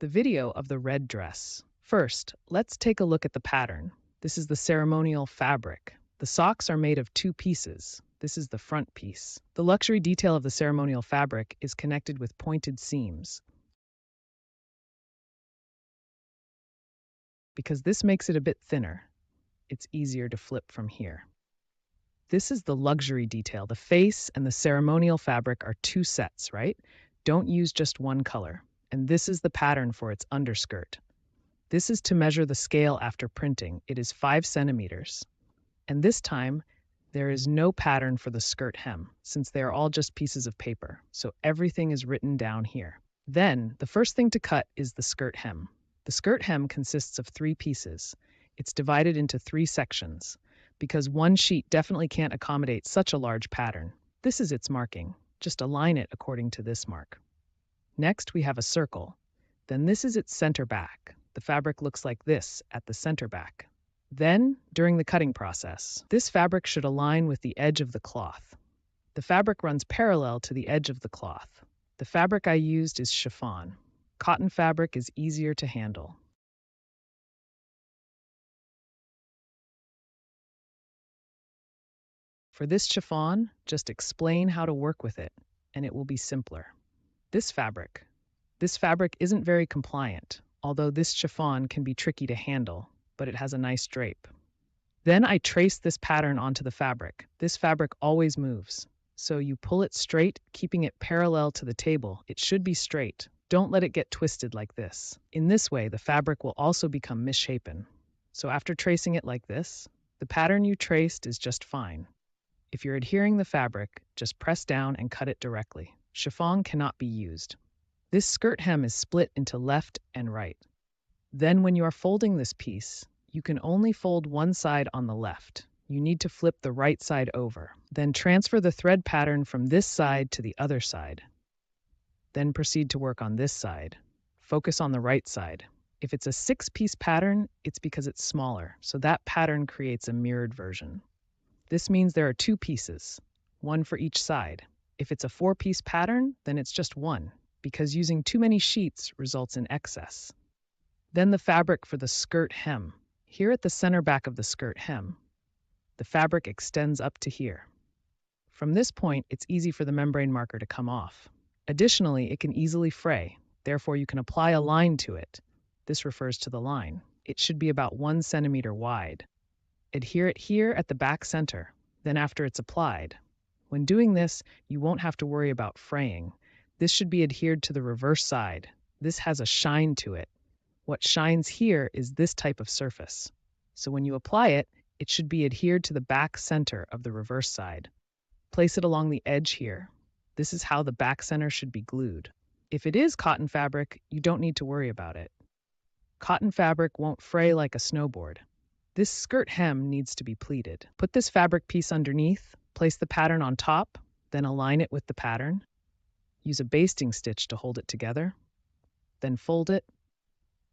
The video of the red dress. First, let's take a look at the pattern. This is the ceremonial fabric. The socks are made of two pieces. This is the front piece. The luxury detail of the ceremonial fabric is connected with pointed seams, because this makes it a bit thinner. It's easier to flip from here. This is the luxury detail. The face and the ceremonial fabric are two sets, right? Don't use just one color. And this is the pattern for its underskirt. This is to measure the scale after printing. It is 5 centimeters. And this time, there is no pattern for the skirt hem, since they are all just pieces of paper, so everything is written down here. Then, the first thing to cut is the skirt hem. The skirt hem consists of 3 pieces. It's divided into 3 sections, because one sheet definitely can't accommodate such a large pattern. This is its marking. Just align it according to this mark. Next, we have a circle. Then this is its center back. The fabric looks like this at the center back. Then, during the cutting process, this fabric should align with the edge of the cloth. The fabric runs parallel to the edge of the cloth. The fabric I used is chiffon. Cotton fabric is easier to handle. For this chiffon, just explain how to work with it, and it will be simpler. This fabric isn't very compliant, although this chiffon can be tricky to handle, but it has a nice drape. Then I trace this pattern onto the fabric. This fabric always moves, so you pull it straight, keeping it parallel to the table. It should be straight. Don't let it get twisted like this. In this way, the fabric will also become misshapen. So after tracing it like this, the pattern you traced is just fine. If you're adhering the fabric, just press down and cut it directly. Chiffon cannot be used. This skirt hem is split into left and right. Then when you are folding this piece, you can only fold one side on the left. You need to flip the right side over. Then transfer the thread pattern from this side to the other side. Then proceed to work on this side. Focus on the right side. If it's a 6-piece pattern, it's because it's smaller, so that pattern creates a mirrored version. This means there are 2 pieces, one for each side. If it's a 4-piece pattern, then it's just one, because using too many sheets results in excess. Then the fabric for the skirt hem. Here at the center back of the skirt hem, the fabric extends up to here. From this point, it's easy for the membrane marker to come off. Additionally, it can easily fray, therefore you can apply a line to it. This refers to the line. It should be about 1 centimeter wide. Adhere it here at the back center, then after it's applied. When doing this, you won't have to worry about fraying. This should be adhered to the reverse side. This has a shine to it. What shines here is this type of surface. So when you apply it, it should be adhered to the back center of the reverse side. Place it along the edge here. This is how the back center should be glued. If it is cotton fabric, you don't need to worry about it. Cotton fabric won't fray like a snowboard. This skirt hem needs to be pleated. Put this fabric piece underneath, place the pattern on top, then align it with the pattern. Use a basting stitch to hold it together. Then fold it.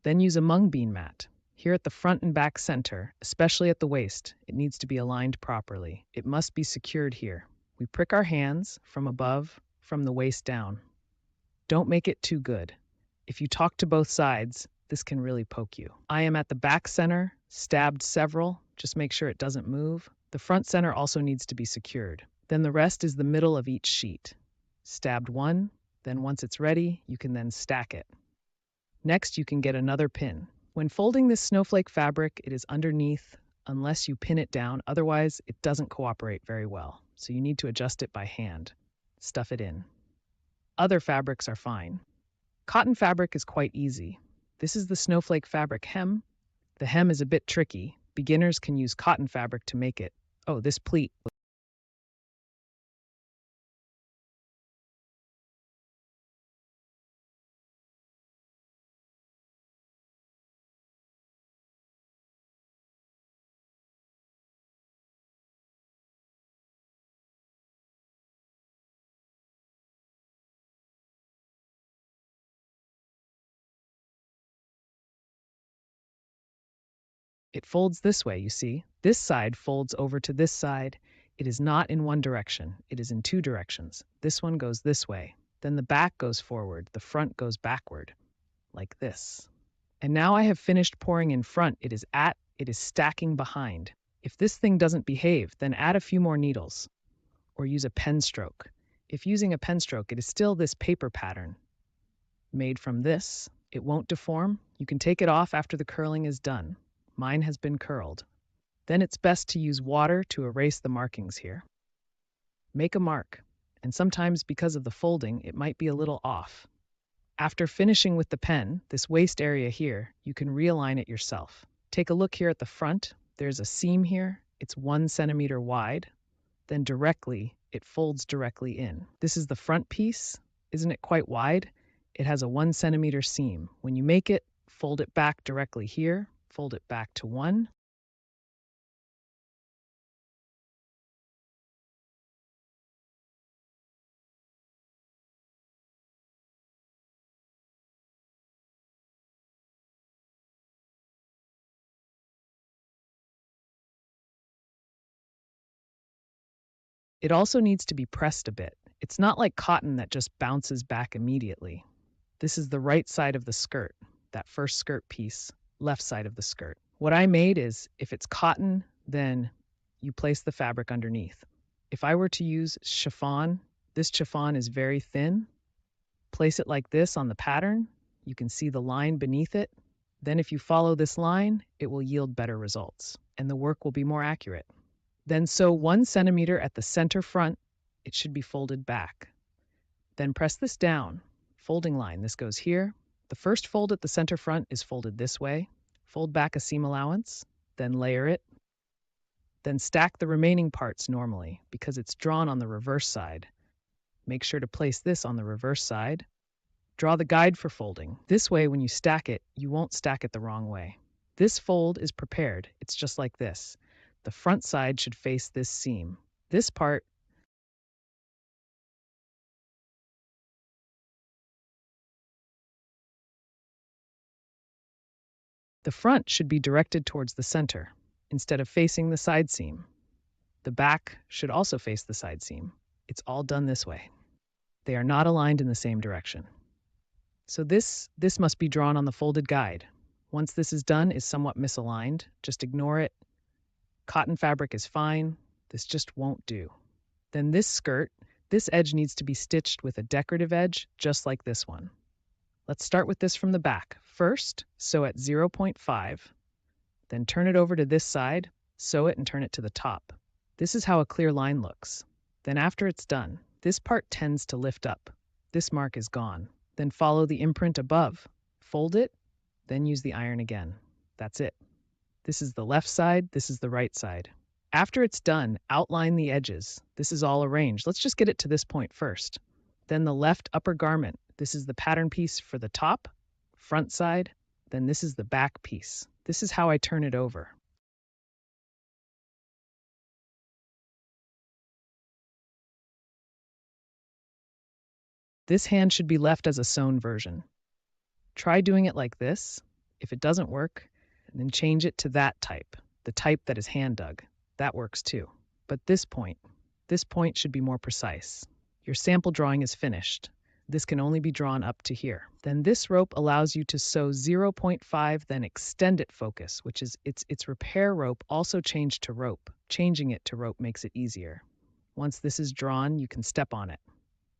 Then use a mung bean mat. Here at the front and back center, especially at the waist, it needs to be aligned properly. It must be secured here. We prick our hands from above, from the waist down. Don't make it too good. If you talk to both sides, this can really poke you. I am at the back center, stabbed several, just make sure it doesn't move. The front center also needs to be secured. Then the rest is the middle of each sheet. Stabbed one, then once it's ready, you can then stack it. Next, you can get another pin. When folding this snowflake fabric, it is underneath unless you pin it down, otherwise it doesn't cooperate very well, so you need to adjust it by hand. Stuff it in. Other fabrics are fine. Cotton fabric is quite easy. This is the snowflake fabric hem. The hem is a bit tricky. Beginners can use cotton fabric to make it. Oh, this pleat. It folds this way, you see. This side folds over to this side. It is not in one direction. It is in 2 directions. This one goes this way. Then the back goes forward. The front goes backward. like this. And now I have finished pouring in front, it is stacking behind. If this thing doesn't behave, then add a few more needles, or use a pen stroke. If using a pen stroke, it is still this paper pattern. Made from this, it won't deform. You can take it off after the curling is done. Mine has been curled. Then it's best to use water to erase the markings here. Make a mark, and sometimes because of the folding, it might be a little off. After finishing with the pen, this waist area here, you can realign it yourself. Take a look here at the front. There's a seam here. It's 1 centimeter wide. Then it folds directly in. This is the front piece. Isn't it quite wide? It has a 1 centimeter seam. When you make it, fold it back directly here. Fold it back to 1. It also needs to be pressed a bit. It's not like cotton that just bounces back immediately. This is the right side of the skirt, that first skirt piece, left side of the skirt. What I made is, if it's cotton, then you place the fabric underneath. If I were to use chiffon, this chiffon is very thin. Place it like this on the pattern. You can see the line beneath it. Then if you follow this line, it will yield better results, and the work will be more accurate. Then sew 1 centimeter at the center front. It should be folded back. Then press this down. Folding line, this goes here. The first fold at the center front is folded this way. Fold back a seam allowance, then layer it. Then stack the remaining parts normally because it's drawn on the reverse side. Make sure to place this on the reverse side. Draw the guide for folding. This way, when you stack it, you won't stack it the wrong way. This fold is prepared. It's just like this. The front side should face this seam. This part, the front should be directed towards the center instead of facing the side seam. The back should also face the side seam. It's all done this way. They are not aligned in the same direction. So this must be drawn on the folded guide. Once this is done, is somewhat misaligned. Just ignore it. Cotton fabric is fine. This just won't do. Then this skirt, this edge needs to be stitched with a decorative edge, just like this one. Let's start with this from the back. First, sew at 0.5, then turn it over to this side, sew it and turn it to the top. This is how a clear line looks. Then after it's done, this part tends to lift up. This mark is gone. Then follow the imprint above. Fold it, then use the iron again. That's it. This is the left side, this is the right side. After it's done, outline the edges. This is all arranged. Let's just get it to this point first. Then the left upper garment. This is the pattern piece for the top, front side. Then this is the back piece. This is how I turn it over. This hand should be left as a sewn version. Try doing it like this. If it doesn't work, then change it to that type, the type that is hand dug. That works too. But this point should be more precise. Your sample drawing is finished. This can only be drawn up to here. Then this rope allows you to sew 0.5, then extend it focus, which is its repair rope also changed to rope. Changing it to rope makes it easier. Once this is drawn, you can step on it.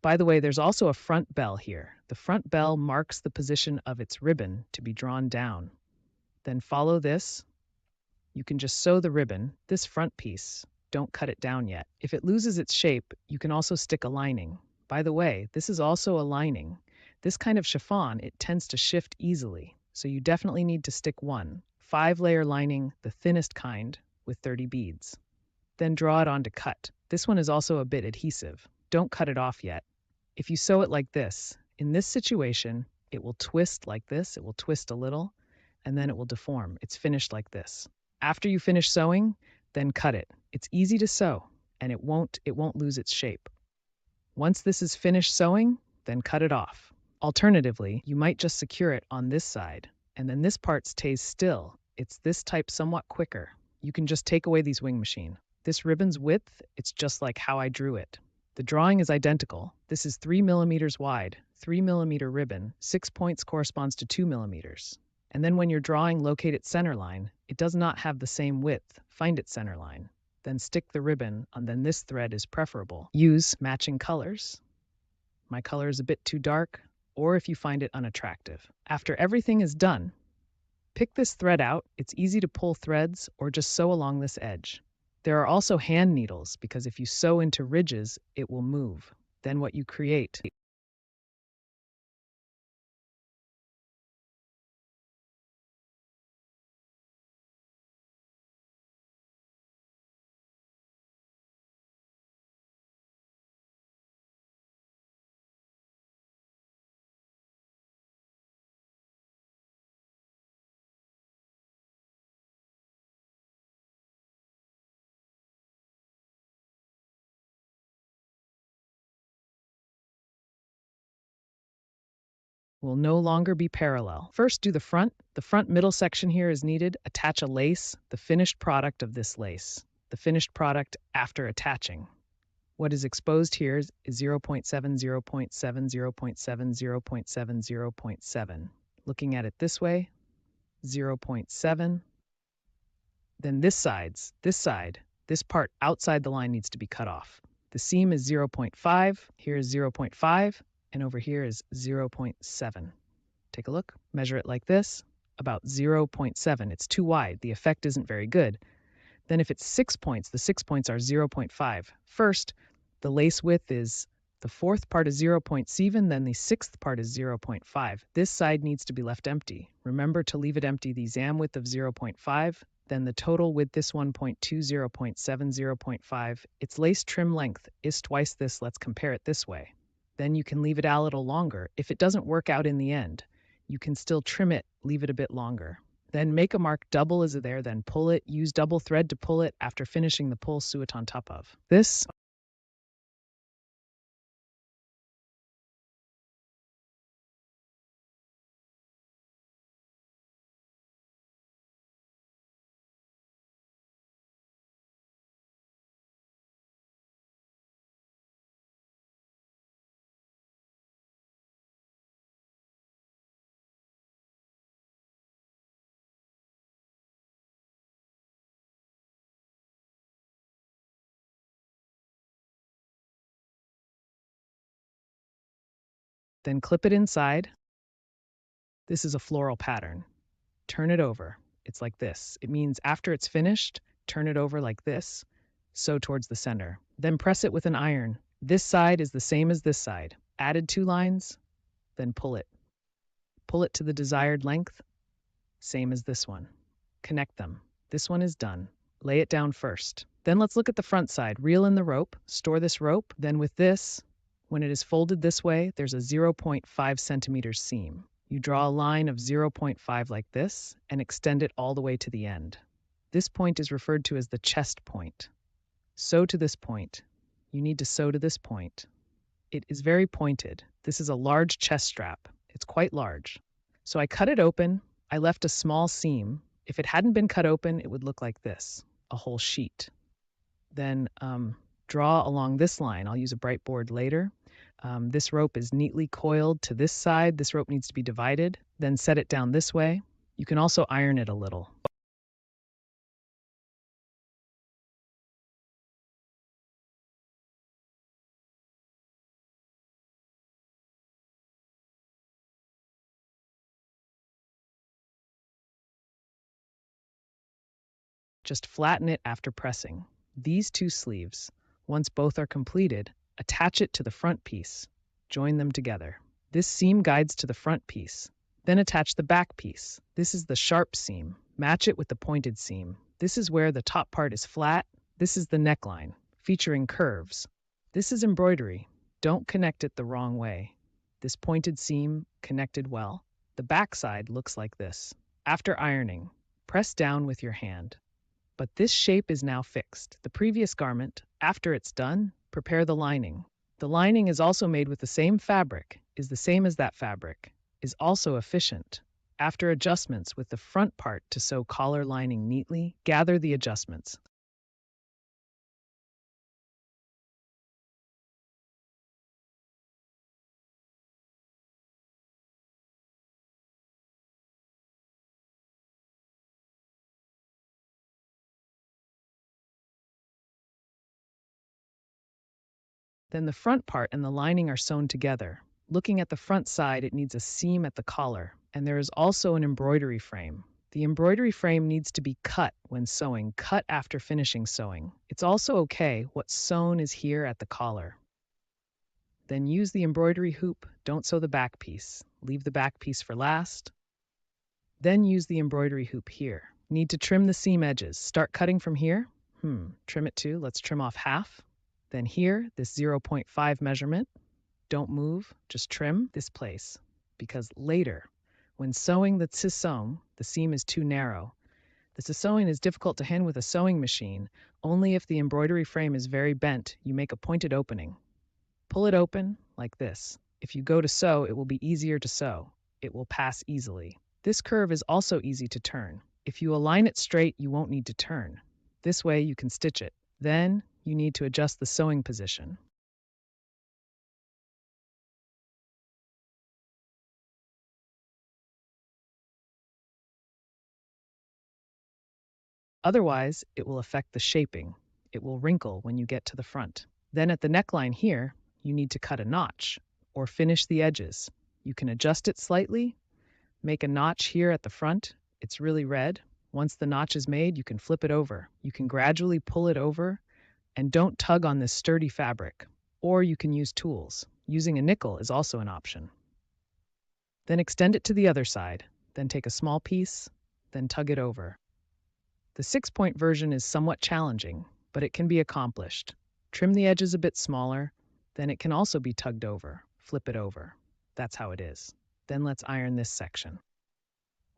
By the way, there's also a front bell here. The front bell marks the position of its ribbon to be drawn down. Then follow this. You can just sew the ribbon, this front piece. Don't cut it down yet. If it loses its shape, you can also stick a lining. By the way, this is also a lining. This kind of chiffon, it tends to shift easily, so you definitely need to stick one. 5-layer lining, the thinnest kind, with 30 beads. Then draw it on to cut. This one is also a bit adhesive. Don't cut it off yet. If you sew it like this, in this situation, it will twist like this, it will twist a little, and then it will deform. It's finished like this. After you finish sewing, then cut it. It's easy to sew, and it won't lose its shape. Once this is finished sewing, then cut it off. Alternatively, you might just secure it on this side, and then this part stays still. It's this type somewhat quicker. You can just take away these wing machine. This ribbon's width, it's just like how I drew it. The drawing is identical. This is 3 millimeters wide, 3 millimeter ribbon, 6 points corresponds to 2 millimeters. And then when you're drawing, locate its center line. It does not have the same width. Find its center line. Then stick the ribbon, and then this thread is preferable. Use matching colors. My color is a bit too dark, or if you find it unattractive. After everything is done, pick this thread out. It's easy to pull threads or just sew along this edge. There are also hand needles because if you sew into ridges, it will move. Then what you create will no longer be parallel. First, do the front. The front middle section here is needed. Attach a lace, the finished product of this lace. The finished product after attaching. What is exposed here is 0.7, 0.7, 0.7, 0.7, 0.7. Looking at it this way, 0.7. Then this side, this part outside the line needs to be cut off. The seam is 0.5, here is 0.5, and over here is 0.7. Take a look, measure it like this, about 0.7. It's too wide, the effect isn't very good. Then if it's 6 points, the 6 points are 0.5. First, the lace width is, the fourth part is 0.7, then the sixth part is 0.5. This side needs to be left empty. Remember to leave it empty. The exam width of 0.5, then the total width this 1.2, 0.7, 0.5. Its lace trim length is twice this. Let's compare it this way. Then you can leave it a little longer. If it doesn't work out in the end, you can still trim it, leave it a bit longer. Then make a mark, double is there, then pull it. Use double thread to pull it. After finishing the pull, sew it on top of this. Then clip it inside. This is a floral pattern. Turn it over. It's like this. It means after it's finished, turn it over like this, sew towards the center. Then press it with an iron. This side is the same as this side. Added 2 lines, then pull it. Pull it to the desired length, same as this one. Connect them. This one is done. Lay it down first. Then let's look at the front side. Reel in the rope, store this rope. Then with this, when it is folded this way, there's a 0.5 centimeters seam. You draw a line of 0.5 like this and extend it all the way to the end. This point is referred to as the chest point. Sew to this point. You need to sew to this point. It is very pointed. This is a large chest strap. It's quite large. So I cut it open. I left a small seam. If it hadn't been cut open, it would look like this, a whole sheet. Then draw along this line. I'll use a bright board later. This rope is neatly coiled to this side. This rope needs to be divided. Then set it down this way. You can also iron it a little. Just flatten it after pressing. These 2 sleeves, once both are completed, attach it to the front piece. Join them together. This seam guides to the front piece. Then attach the back piece. This is the sharp seam. Match it with the pointed seam. This is where the top part is flat. This is the neckline, featuring curves. This is embroidery. Don't connect it the wrong way. This pointed seam connected well. The back side looks like this. After ironing, press down with your hand. But this shape is now fixed. The previous garment, after it's done, prepare the lining. The lining is also made with the same fabric, is the same as that fabric, is also efficient. After adjustments with the front part to sew collar lining neatly, gather the adjustments. Then the front part and the lining are sewn together. Looking at the front side, it needs a seam at the collar, and there is also an embroidery frame. The embroidery frame needs to be cut when sewing, cut after finishing sewing. It's also okay, what's sewn is here at the collar. Then use the embroidery hoop, don't sew the back piece. Leave the back piece for last. Then use the embroidery hoop here. Need to trim the seam edges. Start cutting from here. Trim it too. Let's trim off half. Then here, this 0.5 measurement. Don't move, just trim this place. Because later, when sewing the sisong, the seam is too narrow. The sisong is difficult to hand with a sewing machine. Only if the embroidery frame is very bent, you make a pointed opening. Pull it open like this. If you go to sew, it will be easier to sew. It will pass easily. This curve is also easy to turn. If you align it straight, you won't need to turn. This way you can stitch it. Then you need to adjust the sewing position. Otherwise, it will affect the shaping. It will wrinkle when you get to the front. Then at the neckline here, you need to cut a notch or finish the edges. You can adjust it slightly, make a notch here at the front. It's really red. Once the notch is made, you can flip it over. You can gradually pull it over and don't tug on this sturdy fabric. Or you can use tools. Using a nickel is also an option. Then extend it to the other side. Then take a small piece, then tug it over. The 6-point version is somewhat challenging, but it can be accomplished. Trim the edges a bit smaller, then it can also be tugged over. Flip it over. That's how it is. Then let's iron this section.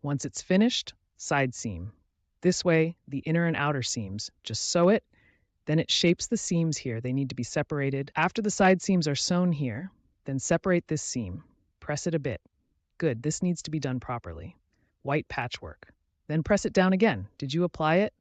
Once it's finished, side seam. This way, the inner and outer seams. Just sew it, then it shapes the seams here. They need to be separated. After the side seams are sewn here, then separate this seam. Press it a bit. Good, this needs to be done properly. White patchwork. Then press it down again. Did you apply it?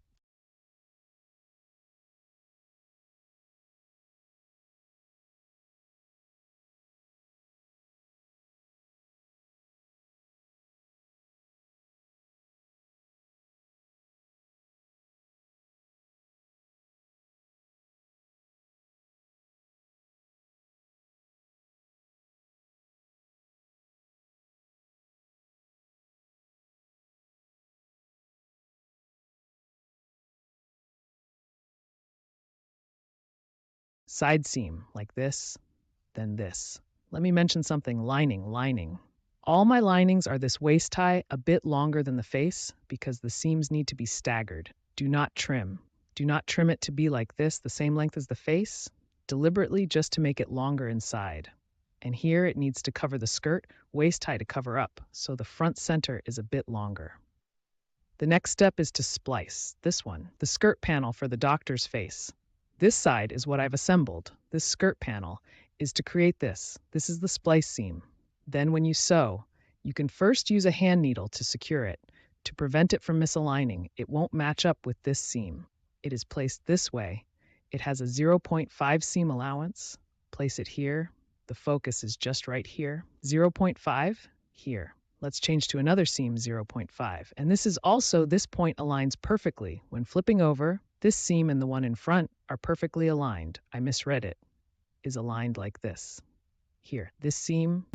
Side seam, like this, then this. Let me mention something, lining. All my linings are this waist tie, a bit longer than the face, because the seams need to be staggered. Do not trim. Do not trim it to be like this, the same length as the face, deliberately just to make it longer inside. And here it needs to cover the skirt, waist tie to cover up, so the front center is a bit longer. The next step is to splice, this one, the skirt panel for the doctor's face. This side is what I've assembled. This skirt panel is to create this. This is the splice seam. Then when you sew, you can first use a hand needle to secure it. To prevent it from misaligning, it won't match up with this seam. It is placed this way. It has a 0.5 seam allowance. Place it here. The focus is just right here. 0.5 here. Let's change to another seam 0.5. And this point aligns perfectly. When flipping over, this seam and the one in front are perfectly aligned. I misread it. Is aligned like this. Here, this seam.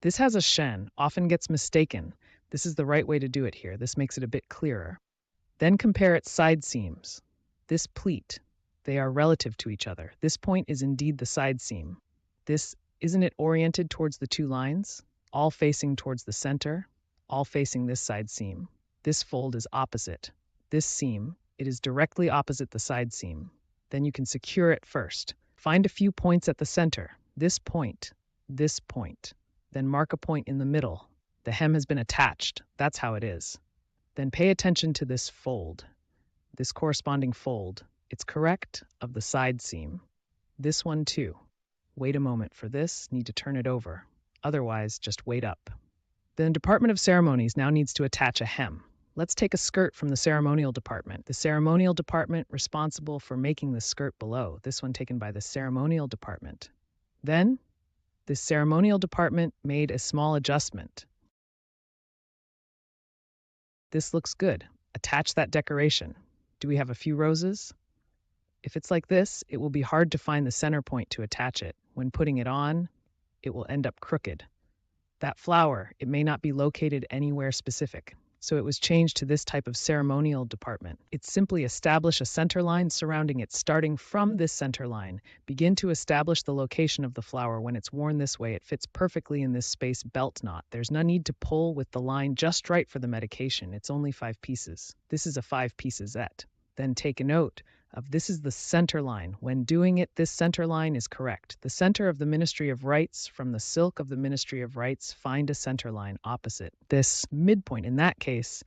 This has a shen, often gets mistaken. This is the right way to do it here. This makes it a bit clearer. Then compare its side seams. This pleat, they are relative to each other. This point is indeed the side seam. Isn't it oriented towards the two lines? All facing towards the center, all facing this side seam. This fold is opposite. This seam, it is directly opposite the side seam. Then you can secure it first. Find a few points at the center. This point. Then mark a point in the middle. The hem has been attached. That's how it is. Then pay attention to this fold. This corresponding fold. It's correct of the side seam. This one too. Wait a moment for this. Need to turn it over. Otherwise, just wait up. The Department of Ceremonies now needs to attach a hem. Let's take a skirt from the ceremonial department. The ceremonial department responsible for making the skirt below. This one taken by the ceremonial department. Then, the ceremonial department made a small adjustment. This looks good. Attach that decoration. Do we have a few roses? If it's like this, it will be hard to find the center point to attach it. When putting it on, it will end up crooked. That flower, it may not be located anywhere specific, so it was changed to this type of ceremonial department. It's simply establish a center line surrounding it. Starting from this center line, begin to establish the location of the flower. When it's worn this way, it fits perfectly in this space belt knot. There's no need to pull with the line just right for the medication. It's only 5 pieces. This is a 5-piecesette. Then take a note of this is the center line. When doing it, this center line is correct. The center of the Ministry of Rights, from the silk of the Ministry of Rights, find a center line opposite this midpoint. In that case,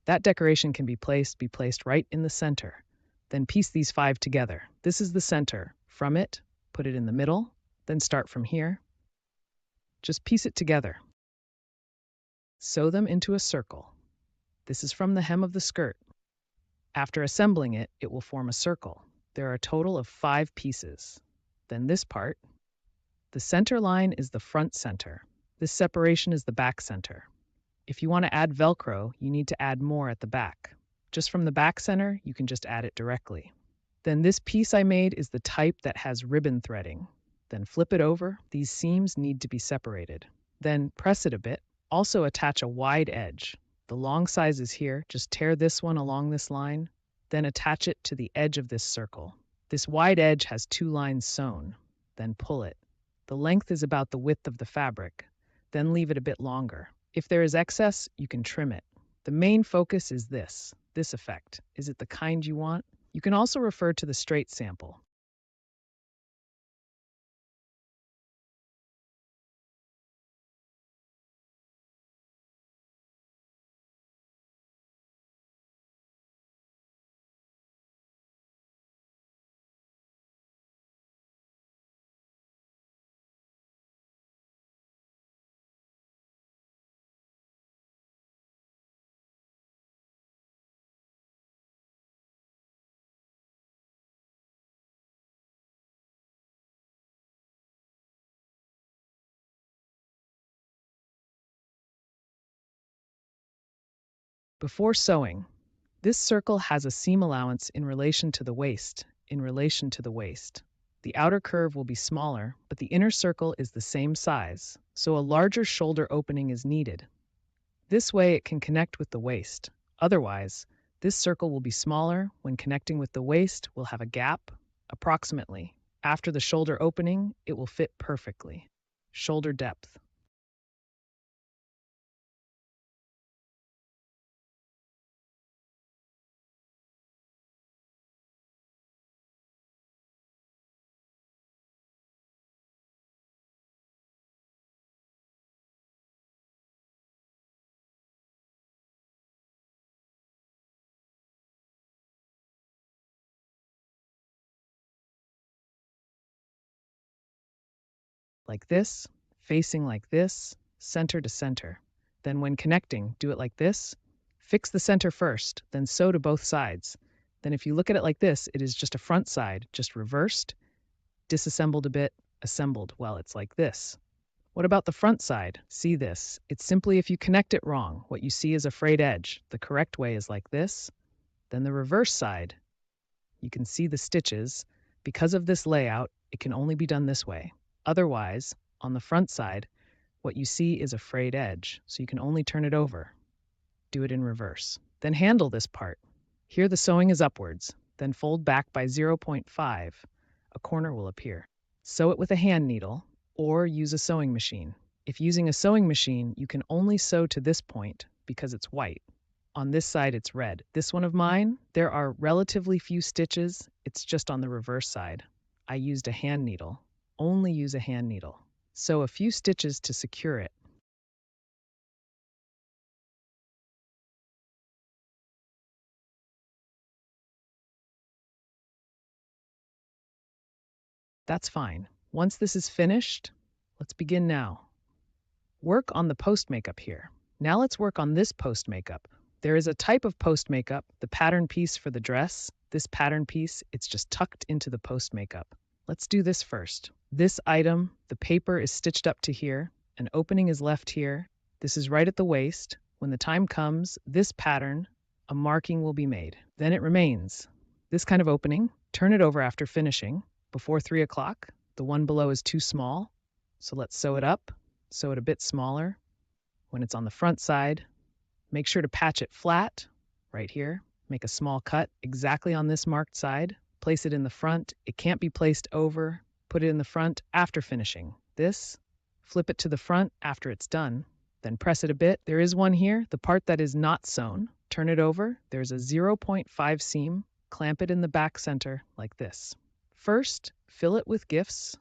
that decoration can be placed right in the center. Then piece these 5 together. This is the center. From it, put it in the middle, then start from here. Just piece it together. Sew them into a circle. This is from the hem of the skirt. After assembling it, it will form a circle. There are a total of 5 pieces. Then this part. The center line is the front center. This separation is the back center. If you want to add Velcro, you need to add more at the back. Just from the back center, you can just add it directly. Then this piece I made is the type that has ribbon threading. Then flip it over. These seams need to be separated. Then press it a bit. Also attach a wide edge. The long size is here. Just tear this one along this line, then attach it to the edge of this circle. This wide edge has 2 lines sewn. Then pull it. The length is about the width of the fabric. Then leave it a bit longer. If there is excess, you can trim it. The main focus is this effect. Is it the kind you want? You can also refer to the straight sample. Before sewing, this circle has a seam allowance in relation to the waist, The outer curve will be smaller, but the inner circle is the same size, so a larger shoulder opening is needed. This way it can connect with the waist. Otherwise, this circle will be smaller. When connecting with the waist, will have a gap, approximately. After the shoulder opening, it will fit perfectly. Shoulder depth. Like this, facing like this, center to center. Then when connecting, do it like this. Fix the center first, then sew to both sides. Then if you look at it like this, it is just a front side, just reversed, disassembled a bit, assembled. Well, it's like this. What about the front side? See this. It's simply if you connect it wrong, what you see is a frayed edge. The correct way is like this. Then the reverse side, you can see the stitches. Because of this layout, it can only be done this way. Otherwise, on the front side, what you see is a frayed edge, so you can only turn it over. Do it in reverse. Then handle this part. Here the sewing is upwards, then fold back by 0.5. A corner will appear. Sew it with a hand needle, or use a sewing machine. If using a sewing machine, you can only sew to this point because it's white. On this side, it's red. This one of mine, there are relatively few stitches. It's just on the reverse side. I used a hand needle. Only use a hand needle. Sew a few stitches to secure it. That's fine. Once this is finished, let's begin now. Work on the post makeup here. Now let's work on this post makeup. There is a type of post makeup, the pattern piece for the dress. This pattern piece, it's just tucked into the post makeup. Let's do this first. This item, the paper is stitched up to here, an opening is left here. This is right at the waist. When the time comes, this pattern, a marking will be made. Then it remains. This kind of opening, turn it over after finishing. Before 3 o'clock, the one below is too small, so let's sew it up, sew it a bit smaller. When it's on the front side, make sure to patch it flat, right here. Make a small cut exactly on this marked side. Place it in the front. It can't be placed over. Put it in the front after finishing. This, flip it to the front after it's done. Then press it a bit. There is one here, the part that is not sewn. Turn it over. There's a 0.5 seam. Clamp it in the back center like this. First, fill it with gifts.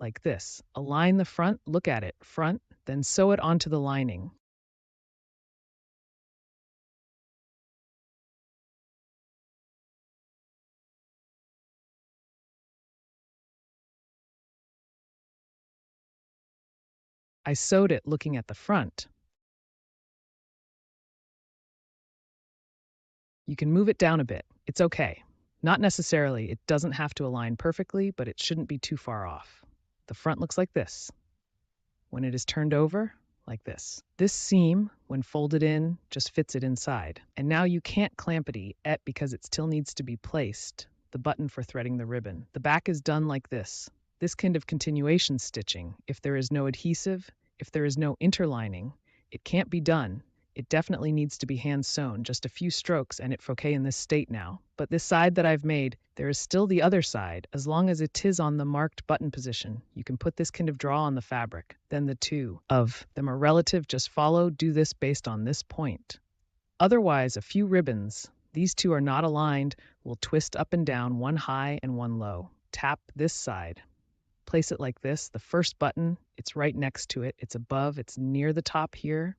Like this. Align the front, look at it, front, then sew it onto the lining. I sewed it looking at the front. You can move it down a bit. It's okay. Not necessarily, it doesn't have to align perfectly, but it shouldn't be too far off. The front looks like this. When it is turned over, like this. This seam, when folded in, just fits it inside. And now you can't clamp it yet because it still needs to be placed, the button for threading the ribbon. The back is done like this. This kind of continuation stitching, if there is no adhesive, if there is no interlining, it can't be done. It definitely needs to be hand sewn, just a few strokes and it's okay in this state now. But this side that I've made, there is still the other side, as long as it is on the marked button position. You can put this kind of draw on the fabric. Then the two of them are relative, just do this based on this point. Otherwise, a few ribbons, these two are not aligned, will twist up and down, one high and one low. Tap this side. Place it like this. The first button, it's right next to it. It's above, it's near the top here.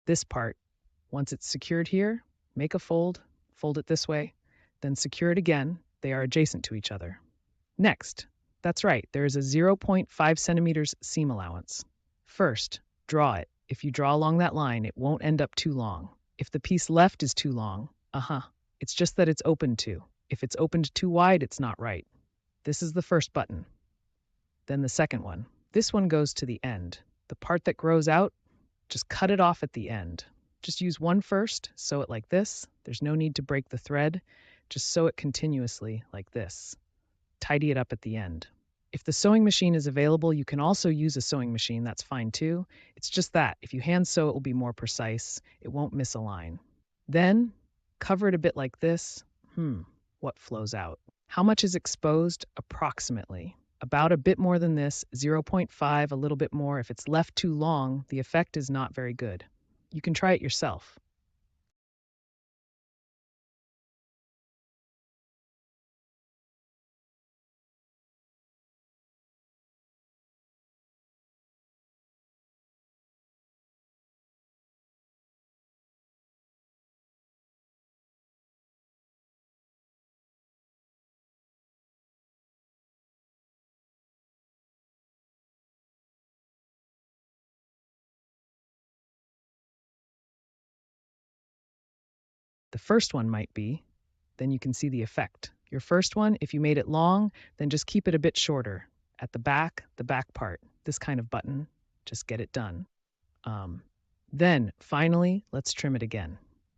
This part, once it's secured here, make a fold it this way, then secure it again. They are adjacent to each other. Next, that's right, there is a 0.5 centimeters seam allowance. First, draw it. If you draw along that line, it won't end up too long. If the piece left is too long, it's just that it's opened to. If it's opened too wide, it's not right. This is the first button. Then the second one. This one goes to the end. The part that grows out, just cut it off at the end. Just use one first, sew it like this. There's no need to break the thread. Just sew it continuously like this. Tidy it up at the end. If the sewing machine is available, you can also use a sewing machine. That's fine too. It's just that if you hand sew, it will be more precise. It won't misalign. Then cover it a bit like this. What flows out? How much is exposed? Approximately. About a bit more than this, 0.5, a little bit more. If it's left too long, the effect is not very good. You can try it yourself. The first one might be, then you can see the effect. Your first one, if you made it long, then just keep it a bit shorter. At the back part, this kind of button, just get it done. Then, finally, let's trim it again.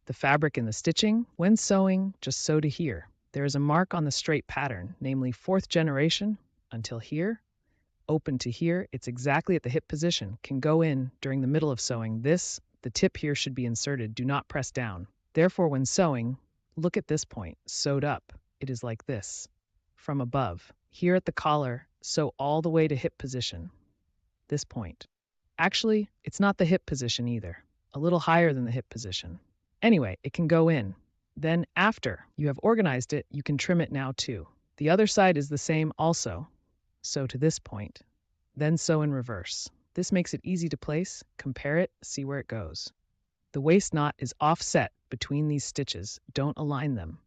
The fabric in the stitching, when sewing, just sew to here. There is a mark on the straight pattern, namely 4th generation, until here, open to here. It's exactly at the hip position, can go in during the middle of sewing. The tip here should be inserted, do not press down. Therefore, when sewing, look at this point, sewed up. It is like this. From above, here at the collar, sew all the way to hip position. This point. Actually, it's not the hip position either. A little higher than the hip position. Anyway, it can go in. Then after you have organized it, you can trim it now too. The other side is the same also. Sew to this point. Then sew in reverse. This makes it easy to place, compare it, see where it goes. The waist knot is offset between these stitches. Don't align them.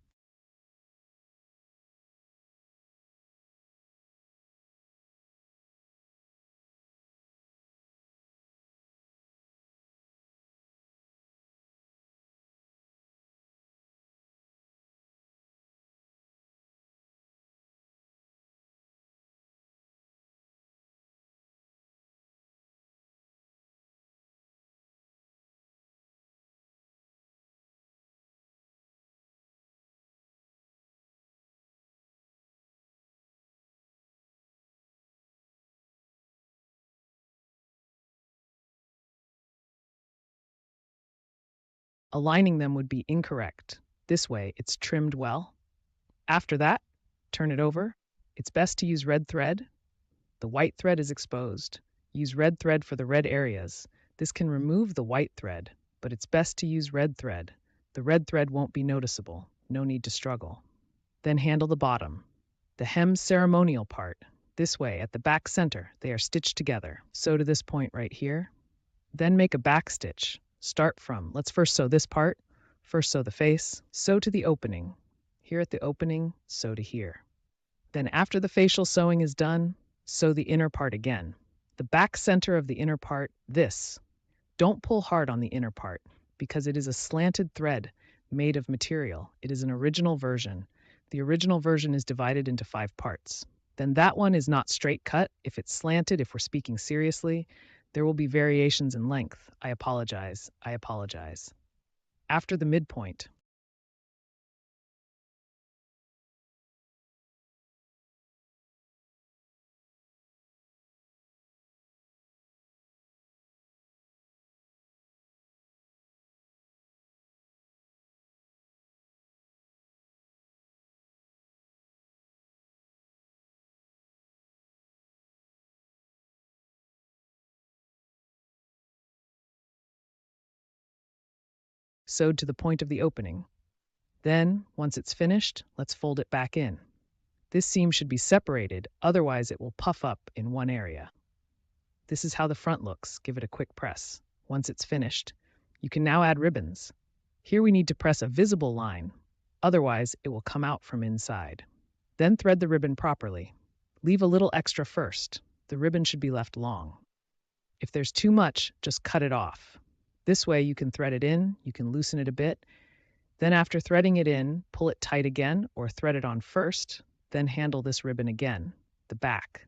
Aligning them would be incorrect. This way, it's trimmed well. After that, turn it over. It's best to use red thread. The white thread is exposed. Use red thread for the red areas. This can remove the white thread, but it's best to use red thread. The red thread won't be noticeable. No need to struggle. Then handle the bottom. The hem ceremonial part. This way, at the back center, they are stitched together. Sew to this point right here. Then make a back stitch. Start from, let's first sew this part. First sew the face. Sew to the opening. Here at the opening, sew to here. Then after the facial sewing is done, sew the inner part again. The back center of the inner part, this. Don't pull hard on the inner part, because it is a slanted thread made of material. It is an original version. The original version is divided into 5 parts. Then that one is not straight cut. If it's slanted, if we're speaking seriously, there will be variations in length. I apologize. I apologize. After the midpoint, sewed to the point of the opening. Then, once it's finished, let's fold it back in. This seam should be separated, otherwise it will puff up in one area. This is how the front looks. Give it a quick press. Once it's finished, you can now add ribbons. Here we need to press a visible line, otherwise it will come out from inside. Then thread the ribbon properly. Leave a little extra first. The ribbon should be left long. If there's too much, just cut it off. This way you can thread it in, you can loosen it a bit. Then after threading it in, pull it tight again or thread it on first, then handle this ribbon again, the back.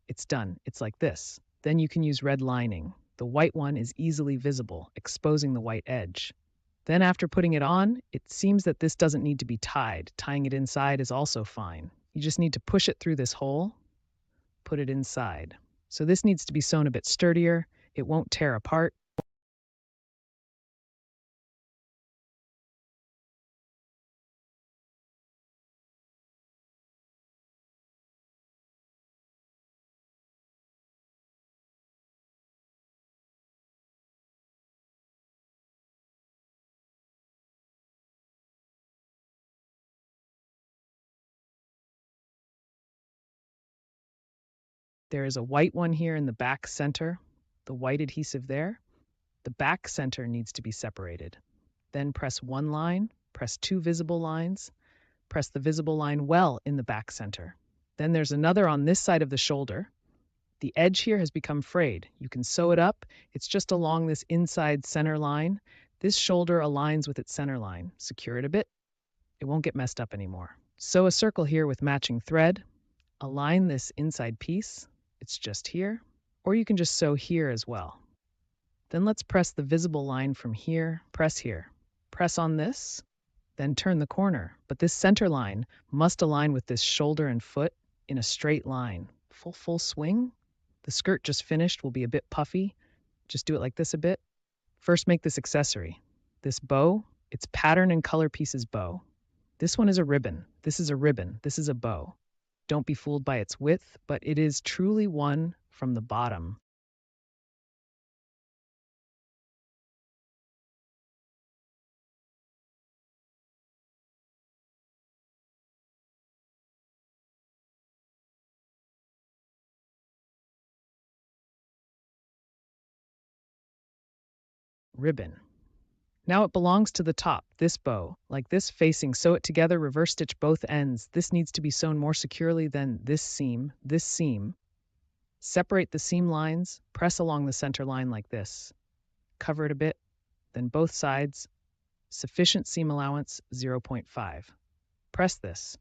It's done. It's like this. Then you can use red lining. The white one is easily visible, exposing the white edge. Then after putting it on, it seems that this doesn't need to be tied. Tying it inside is also fine. You just need to push it through this hole, put it inside. So this needs to be sewn a bit sturdier. It won't tear apart. There is a white one here in the back center, the white adhesive there. The back center needs to be separated. Then press one line, press 2 visible lines, press the visible line well in the back center. Then there's another on this side of the shoulder. The edge here has become frayed. You can sew it up. It's just along this inside center line. This shoulder aligns with its center line. Secure it a bit. It won't get messed up anymore. Sew a circle here with matching thread. Align this inside piece. It's just here. Or you can just sew here as well. Then let's press the visible line from here, press here. Press on this, then turn the corner. But this center line must align with this shoulder and foot in a straight line. Full swing. The skirt just finished will be a bit puffy. Just do it like this a bit. First, make this accessory. This bow, it's pattern and color pieces bow. This one is a ribbon. This is a ribbon. This is a bow. Don't be fooled by its width, but it is truly one from the bottom. Ribbon. Now it belongs to the top, this bow, like this facing, sew it together, reverse stitch both ends. This needs to be sewn more securely than this seam. Separate the seam lines, press along the center line like this. Cover it a bit, then both sides. Sufficient seam allowance, 0.5. Press this.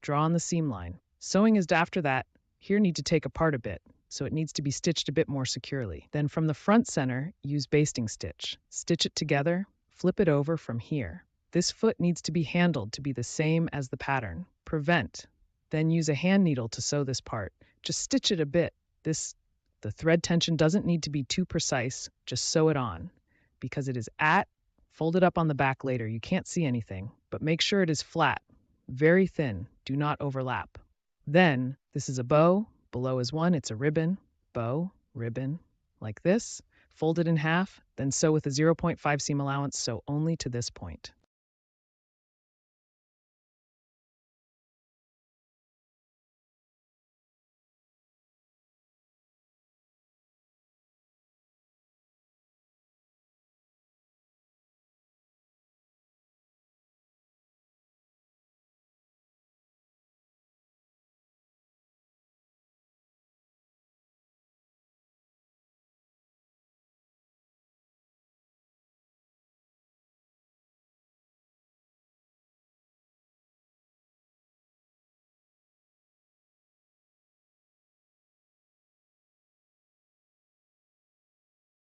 Draw on the seam line. Sewing is after that. Here need to take apart a bit, so it needs to be stitched a bit more securely. Then from the front center, use basting stitch. Stitch it together, flip it over from here. This foot needs to be handled to be the same as the pattern. Prevent. Then use a hand needle to sew this part. Just stitch it a bit. The thread tension doesn't need to be too precise, just sew it on. Because it is fold it up on the back later, you can't see anything, but make sure it is flat, very thin, do not overlap. Then, this is a bow, below is one, it's a ribbon, bow, ribbon, like this. Fold it in half, then sew with a 0.5 seam allowance, sew only to this point.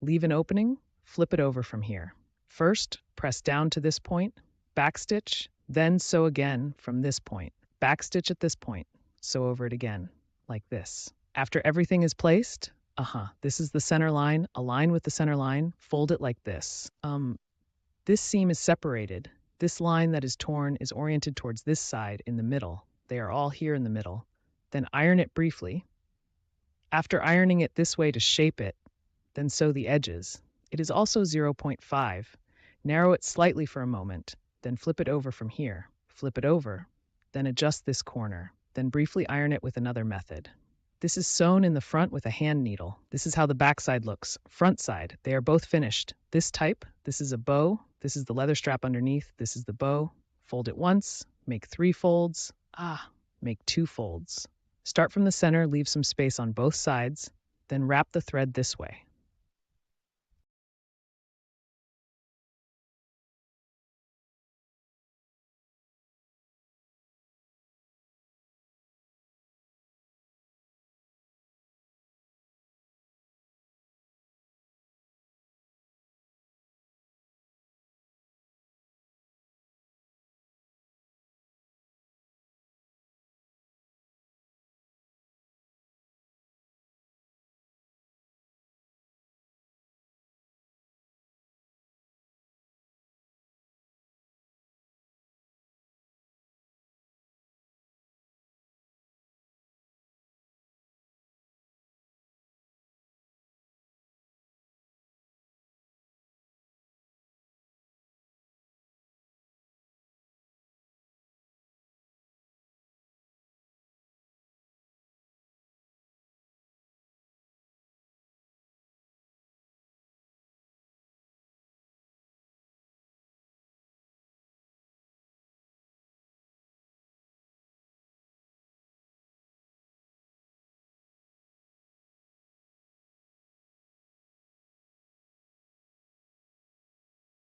Leave an opening, flip it over from here. First, press down to this point, backstitch, then sew again from this point. Backstitch at this point, sew over it again, like this. After everything is placed, this is the center line, align with the center line, fold it like this. This seam is separated. This line that is torn is oriented towards this side in the middle. They are all here in the middle. Then iron it briefly. After ironing it this way to shape it, then sew the edges. It is also 0.5. Narrow it slightly for a moment, then flip it over from here. Flip it over, then adjust this corner, then briefly iron it with another method. This is sewn in the front with a hand needle. This is how the back side looks. Front side, they are both finished. This type, this is a bow, this is the leather strap underneath, this is the bow. Fold it once, make 3 folds, make 2 folds. Start from the center, leave some space on both sides, then wrap the thread this way.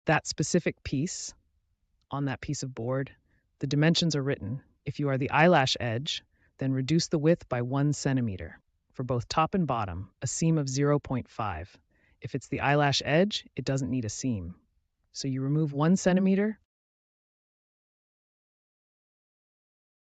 That specific piece, on that piece of board, the dimensions are written. If you are the eyelash edge, then reduce the width by 1 centimeter. For both top and bottom, a seam of 0.5. If it's the eyelash edge, it doesn't need a seam. So you remove 1 centimeter.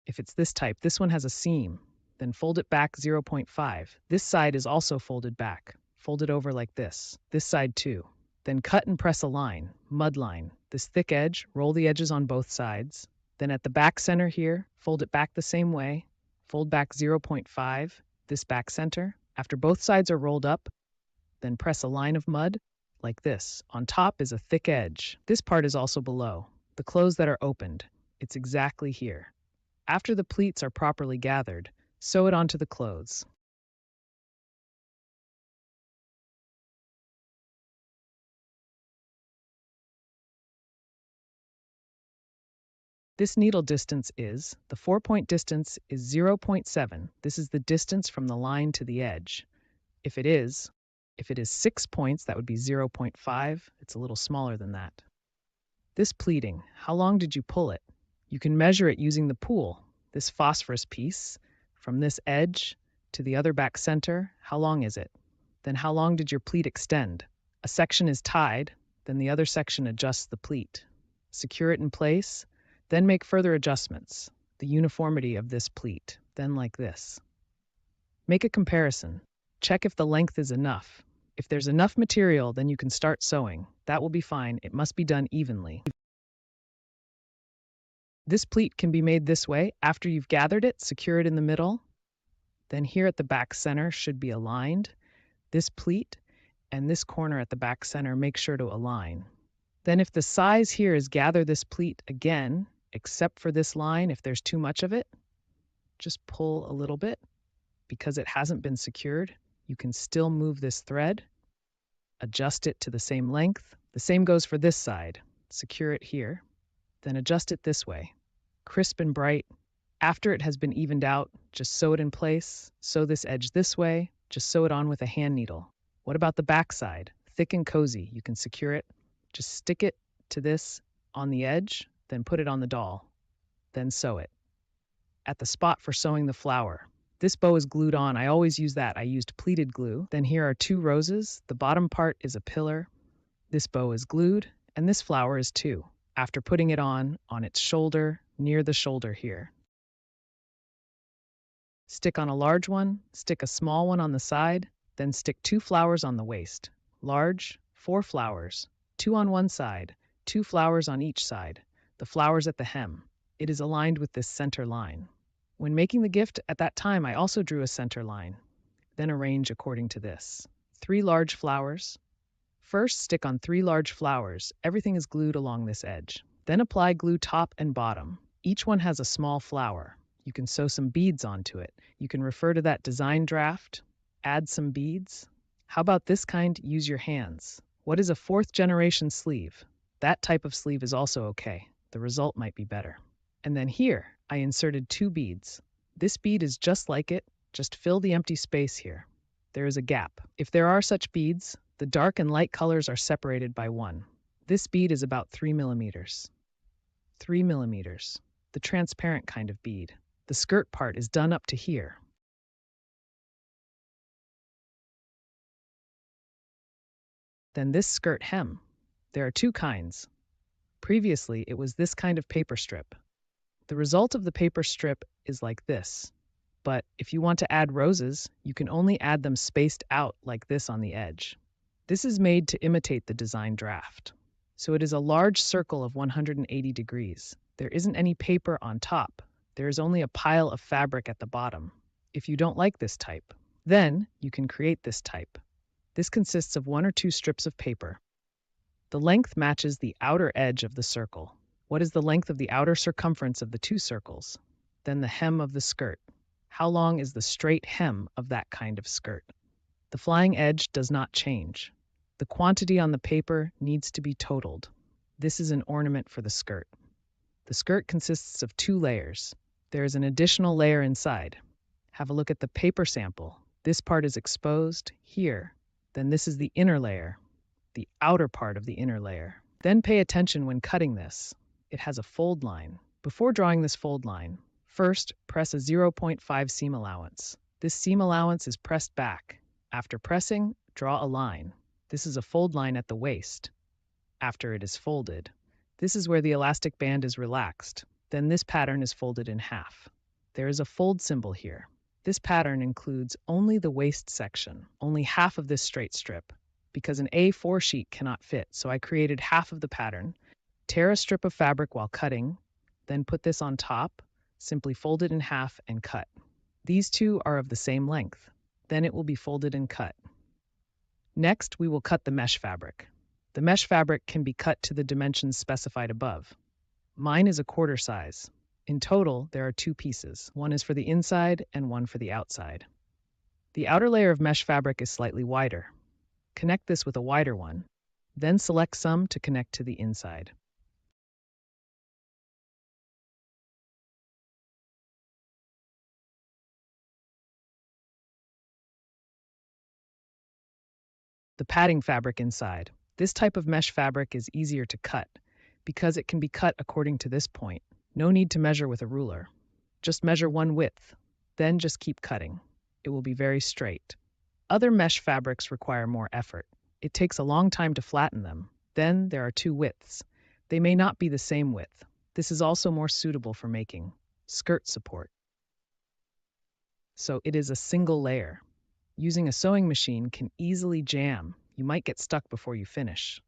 If it's this type, this one has a seam. Then fold it back 0.5. This side is also folded back. Fold it over like this. This side too. Then cut and press a line, mud line. This thick edge, roll the edges on both sides. Then at the back center here, fold it back the same way. Fold back 0.5, this back center. After both sides are rolled up, then press a line of mud like this. On top is a thick edge. This part is also below. The clothes that are opened, it's exactly here. After the pleats are properly gathered, sew it onto the clothes. This needle distance is, the 4-point distance is 0.7. This is the distance from the line to the edge. If it is 6 points, that would be 0.5. It's a little smaller than that. This pleating, how long did you pull it? You can measure it using the pool. This phosphorus piece, from this edge to the other back center, how long is it? Then how long did your pleat extend? A section is tied, then the other section adjusts the pleat. Secure it in place, then make further adjustments. The uniformity of this pleat, then like this. Make a comparison. Check if the length is enough. If there's enough material, then you can start sewing. That will be fine. It must be done evenly. This pleat can be made this way. After you've gathered it, secure it in the middle. Then here at the back center should be aligned. This pleat and this corner at the back center, make sure to align. Then if the size here is gather this pleat again, except for this line, if there's too much of it, just pull a little bit. Because it hasn't been secured, you can still move this thread, adjust it to the same length. The same goes for this side. Secure it here, then adjust it this way. Crisp and bright. After it has been evened out, just sew it in place. Sew this edge this way, just sew it on with a hand needle. What about the back side? Thick and cozy, you can secure it. Just stick it to this on the edge, then put it on the doll. Then sew it. At the spot for sewing the flower, this bow is glued on. I always use that. I used pleated glue. Then here are 2 roses. The bottom part is a pillar. This bow is glued, and this flower is too. After putting it on its shoulder, near the shoulder here. Stick on a large one, stick a small one on the side, then stick 2 flowers on the waist. Large, 4 flowers, 2 on one side, 2 flowers on each side. The flowers at the hem. It is aligned with this center line. When making the gift, at that time I also drew a center line. Then arrange according to this. 3 large flowers. First, stick on 3 large flowers. Everything is glued along this edge. Then apply glue top and bottom. Each one has a small flower. You can sew some beads onto it. You can refer to that design draft, add some beads. How about this kind? Use your hands. What is a 4th generation sleeve? That type of sleeve is also okay. The result might be better. And then here, I inserted 2 beads. This bead is just like it, just fill the empty space here. There is a gap. If there are such beads, the dark and light colors are separated by 1. This bead is about 3 millimeters. 3 millimeters. The transparent kind of bead. The skirt part is done up to here. Then this skirt hem. There are 2 kinds. Previously, it was this kind of paper strip. The result of the paper strip is like this. But if you want to add roses, you can only add them spaced out like this on the edge. This is made to imitate the design draft. So it is a large circle of 180 degrees. There isn't any paper on top. There is only a pile of fabric at the bottom. If you don't like this type, then you can create this type. This consists of 1 or 2 strips of paper. The length matches the outer edge of the circle. What is the length of the outer circumference of the 2 circles? Then the hem of the skirt. How long is the straight hem of that kind of skirt? The flying edge does not change. The quantity on the paper needs to be totaled. This is an ornament for the skirt. The skirt consists of 2 layers. There is an additional layer inside. Have a look at the paper sample. This part is exposed here. Then this is the inner layer, the outer part of the inner layer. Then pay attention when cutting this. It has a fold line. Before drawing this fold line, first press a 0.5 seam allowance. This seam allowance is pressed back. After pressing, draw a line. This is a fold line at the waist. After it is folded, this is where the elastic band is relaxed. Then this pattern is folded in half. There is a fold symbol here. This pattern includes only the waist section, only half of this straight strip, because an A4 sheet cannot fit, so I created half of the pattern. Tear a strip of fabric while cutting, then put this on top, simply fold it in half and cut. These two are of the same length. Then it will be folded and cut. Next, we will cut the mesh fabric. The mesh fabric can be cut to the dimensions specified above. Mine is a quarter size. In total, there are 2 pieces. One is for the inside and one for the outside. The outer layer of mesh fabric is slightly wider. Connect this with a wider one. Then select some to connect to the inside. The padding fabric inside. This type of mesh fabric is easier to cut because it can be cut according to this point. No need to measure with a ruler. Just measure one width, then just keep cutting. It will be very straight. Other mesh fabrics require more effort. It takes a long time to flatten them. Then there are 2 widths. They may not be the same width. This is also more suitable for making skirt support. So it is a single layer. Using a sewing machine can easily jam. You might get stuck before you finish.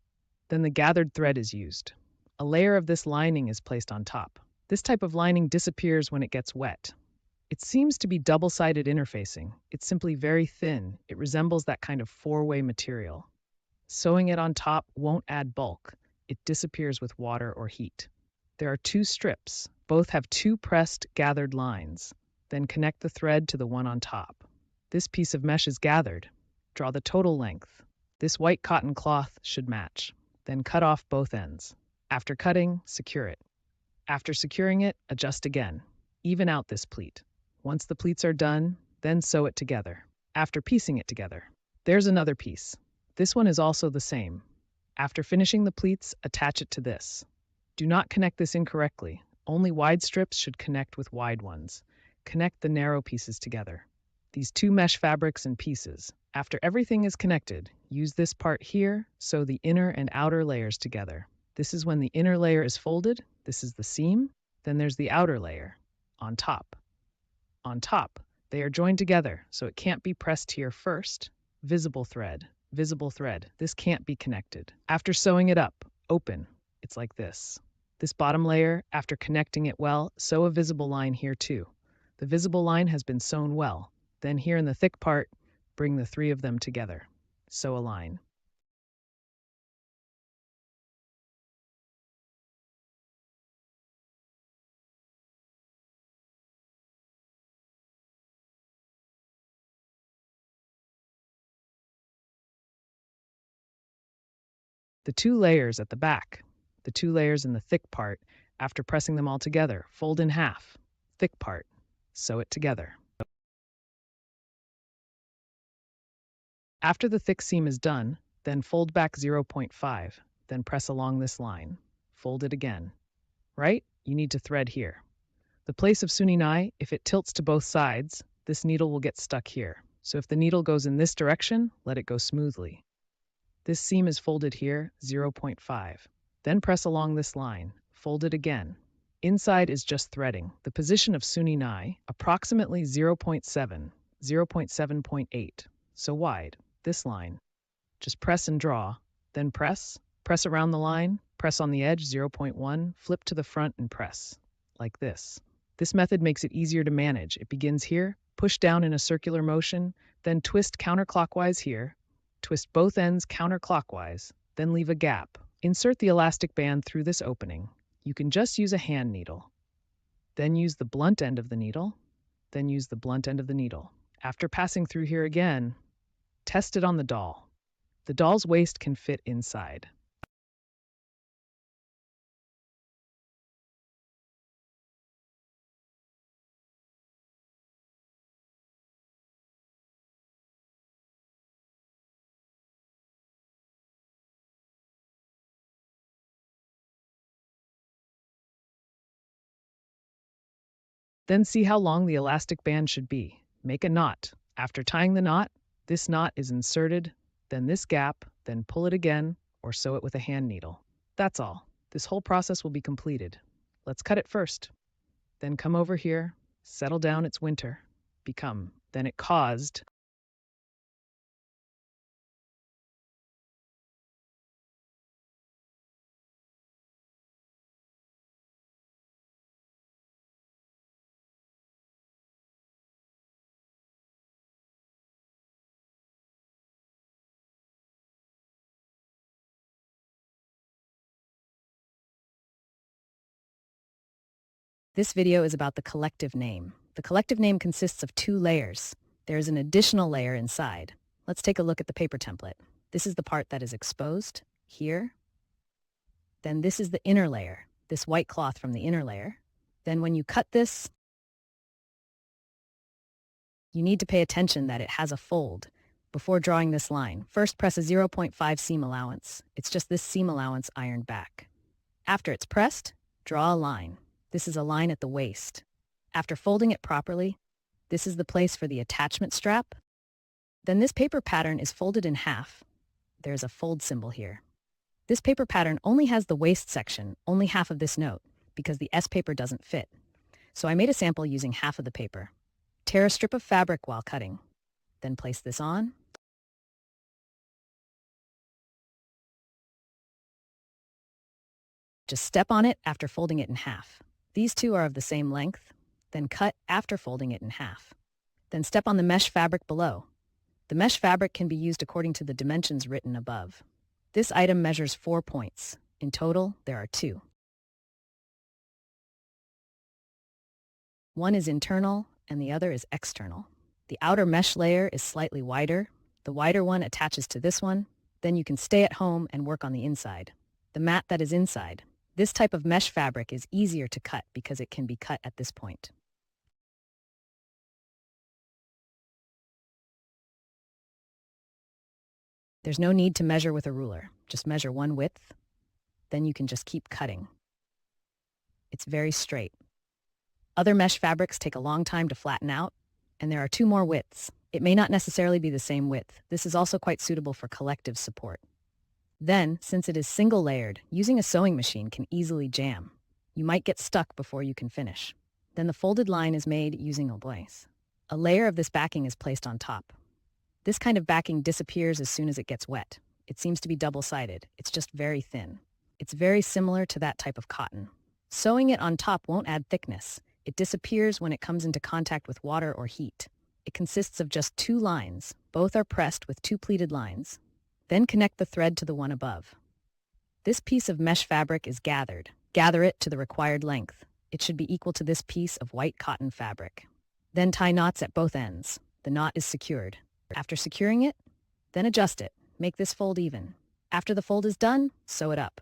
Then the gathered thread is used. A layer of this lining is placed on top. This type of lining disappears when it gets wet. It seems to be double-sided interfacing. It's simply very thin. It resembles that kind of 4-way material. Sewing it on top won't add bulk. It disappears with water or heat. There are 2 strips. Both have 2 pressed gathered lines. Then connect the thread to the one on top. This piece of mesh is gathered. Draw the total length. This white cotton cloth should match. Then cut off both ends. After cutting, secure it. After securing it, adjust again. Even out this pleat. Once the pleats are done, then sew it together. After piecing it together, there's another piece. This one is also the same. After finishing the pleats, attach it to this. Do not connect this incorrectly. Only wide strips should connect with wide ones. Connect the narrow pieces together. These 2 mesh fabrics and pieces. After everything is connected, use this part here, sew the inner and outer layers together. This is when the inner layer is folded. This is the seam. Then there's the outer layer, on top. On top, they are joined together, so it can't be pressed here first. Visible thread, visible thread. This can't be connected. After sewing it up, open. It's like this. This bottom layer, after connecting it well, sew a visible line here too. The visible line has been sewn well. Then here in the thick part, bring the 3 of them together. Sew a line. The 2 layers at the back, the 2 layers in the thick part, after pressing them all together, fold in half. Thick part, sew it together. After the thick seam is done, then fold back 0.5, then press along this line. Fold it again. Right? You need to thread here. The place of suninai, if it tilts to both sides, this needle will get stuck here. So if the needle goes in this direction, let it go smoothly. This seam is folded here, 0.5. Then press along this line. Fold it again. Inside is just threading. The position of suninai, approximately 0.7, 0.7.8. So wide, this line. Just press and draw. Then press. Press around the line. Press on the edge, 0.1. Flip to the front and press. Like this. This method makes it easier to manage. It begins here. Push down in a circular motion. Then twist counterclockwise here. Twist both ends counterclockwise, then leave a gap. Insert the elastic band through this opening. You can just use a hand needle. Then use the blunt end of the needle. Then use the blunt end of the needle. After passing through here again, test it on the doll. The doll's waist can fit inside. Then see how long the elastic band should be. Make a knot. After tying the knot, this knot is inserted, then this gap, Then pull it again or sew it with a hand needle. That's all. This whole process will be completed. Let's cut it first. Then come over here, settle down, it's winter. Become. Then it caused. This video is about the collective name. The collective name consists of two layers. There is an additional layer inside. Let's take a look at the paper template. This is the part that is exposed, here. Then this is the inner layer, this white cloth from the inner layer. Then when you cut this, you need to pay attention that it has a fold. Before drawing this line, first press a 0.5 seam allowance. It's just this seam allowance ironed back. After it's pressed, draw a line. This is a line at the waist. After folding it properly, this is the place for the attachment strap. Then this paper pattern is folded in half. There's a fold symbol here. This paper pattern only has the waist section, only half of this note, because the S paper doesn't fit. So I made a sample using half of the paper. Tear a strip of fabric while cutting. Then place this on. Just step on it after folding it in half. These two are of the same length, then cut after folding it in half. Then step on the mesh fabric below. The mesh fabric can be used according to the dimensions written above. This item measures 4 points. In total, there are 2. One is internal and the other is external. The outer mesh layer is slightly wider. The wider one attaches to this one. Then you can stay at home and work on the inside. The mat that is inside. This type of mesh fabric is easier to cut because it can be cut at this point. There's no need to measure with a ruler. Just measure one width. Then you can just keep cutting. It's very straight. Other mesh fabrics take a long time to flatten out, and there are 2 more widths. It may not necessarily be the same width. This is also quite suitable for collective support. Then, since it is single-layered, using a sewing machine can easily jam. You might get stuck before you can finish. Then the folded line is made using a glaze. A layer of this backing is placed on top. This kind of backing disappears as soon as it gets wet. It seems to be double-sided. It's just very thin. It's very similar to that type of cotton. Sewing it on top won't add thickness. It disappears when it comes into contact with water or heat. It consists of just 2 lines. Both are pressed with 2 pleated lines. Then connect the thread to the one above. This piece of mesh fabric is gathered. Gather it to the required length. It should be equal to this piece of white cotton fabric. Then tie knots at both ends. The knot is secured. After securing it, then adjust it. Make this fold even. After the fold is done, sew it up.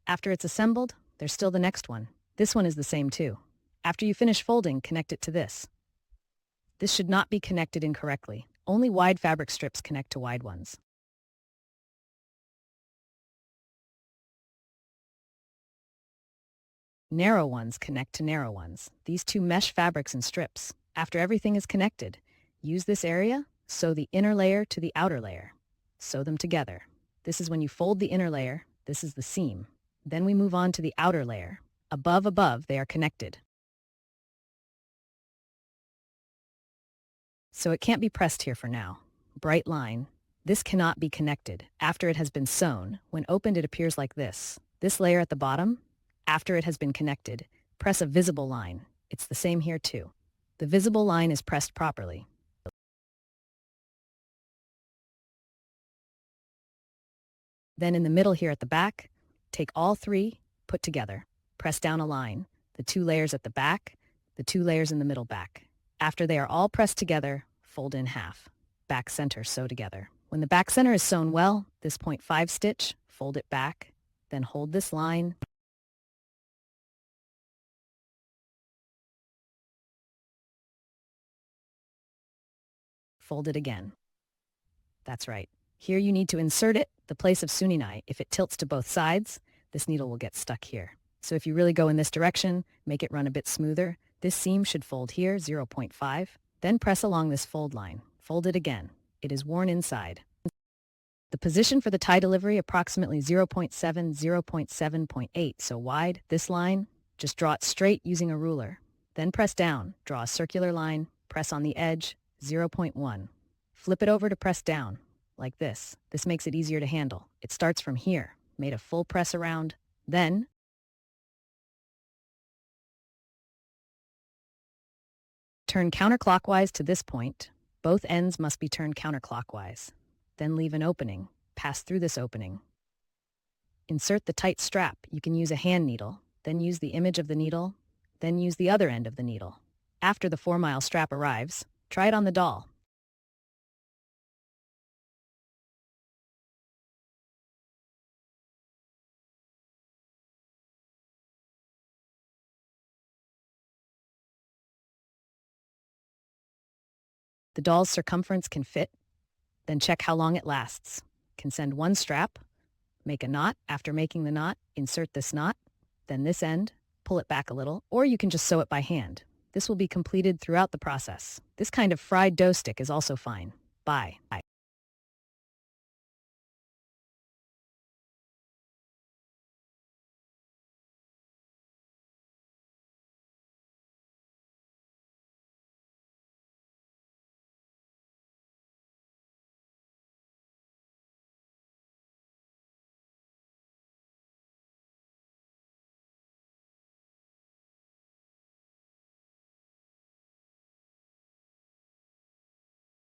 After it's assembled, there's still the next one. This one is the same too. After you finish folding, connect it to this. This should not be connected incorrectly. Only wide fabric strips connect to wide ones. Narrow ones connect to narrow ones. These 2 mesh fabrics and strips. After everything is connected, use this area, sew the inner layer to the outer layer. Sew them together. This is when you fold the inner layer. This is the seam. Then we move on to the outer layer. Above, they are connected. So it can't be pressed here for now. Bright line. This cannot be connected. After it has been sewn, when opened it appears like this. This layer at the bottom, after it has been connected, press a visible line. It's the same here too. The visible line is pressed properly. Then in the middle here at the back, take all 3, put together. Press down a line. The 2 layers at the back, the 2 layers in the middle back. After they are all pressed together, fold in half. Back center sew together. When the back center is sewn well, this 0.5 stitch, fold it back, then hold this line. Fold it again. That's right. Here you need to insert it, the place of suninai. If it tilts to both sides, this needle will get stuck here. So if you really go in this direction, make it run a bit smoother. This seam should fold here, 0.5. Then press along this fold line. Fold it again. It is worn inside. The position for the tie delivery approximately 0.7, 0.7.8, so wide, this line, just draw it straight using a ruler. Then press down, draw a circular line, press on the edge, 0.1. Flip it over to press down, like this. This makes it easier to handle. It starts from here, made a full press around, then turn counterclockwise to this point. Both ends must be turned counterclockwise. Then leave an opening. Pass through this opening. Insert the tight strap. You can use a hand needle, then use the image of the needle, then use the other end of the needle. After the 4-mile strap arrives, try it on the doll. The doll's circumference can fit, then check how long it lasts. Can send one strap, make a knot. After making the knot, insert this knot, then this end, pull it back a little, or you can just sew it by hand. This will be completed throughout the process. This kind of fried dough stick is also fine. Bye.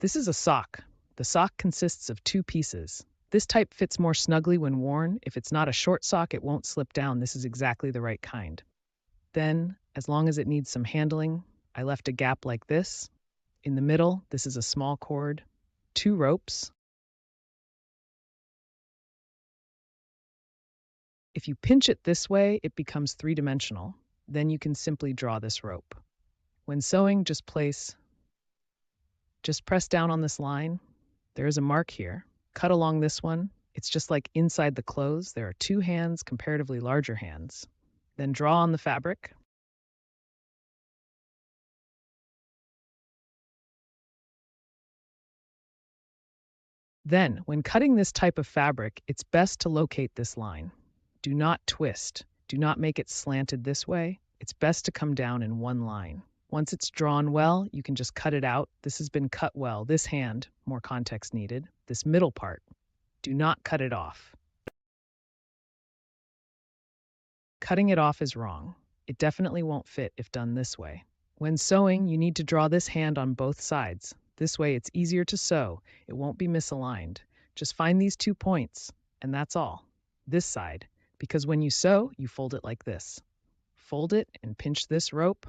This is a sock. The sock consists of 2 pieces. This type fits more snugly when worn. If it's not a short sock, it won't slip down. This is exactly the right kind. Then, as long as it needs some handling, I left a gap like this. In the middle, this is a small cord, 2 ropes. If you pinch it this way, it becomes 3-dimensional. Then you can simply draw this rope. When sewing, just press down on this line. There is a mark here. Cut along this one. It's just like inside the clothes. There are 2 hands, comparatively larger hands. Then draw on the fabric. Then, when cutting this type of fabric, it's best to locate this line. Do not twist. Do not make it slanted this way. It's best to come down in one line. Once it's drawn well, you can just cut it out. This has been cut well. This hand, more context needed. This middle part, do not cut it off. Cutting it off is wrong. It definitely won't fit if done this way. When sewing, you need to draw this hand on both sides. This way it's easier to sew. It won't be misaligned. Just find these 2 points, and that's all. This side, because when you sew, you fold it like this. Fold it and pinch this rope.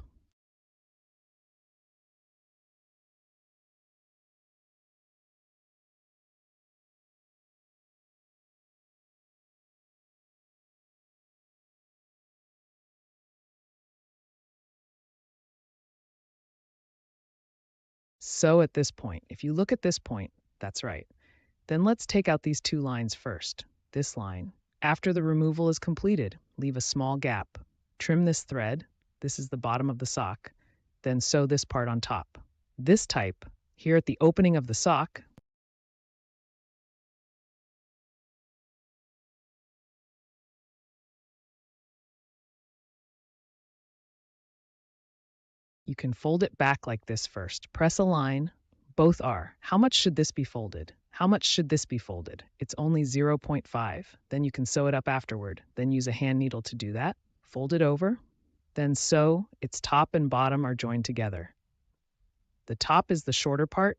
Sew at this point. If you look at this point, that's right. Then let's take out these 2 lines first. This line. After the removal is completed, leave a small gap. Trim this thread. This is the bottom of the sock. Then sew this part on top. This type, here at the opening of the sock, you can fold it back like this first. Press a line. Both are. How much should this be folded? How much should this be folded? It's only 0.5. Then you can sew it up afterward. Then use a hand needle to do that. Fold it over. Then sew. Its top and bottom are joined together. The top is the shorter part.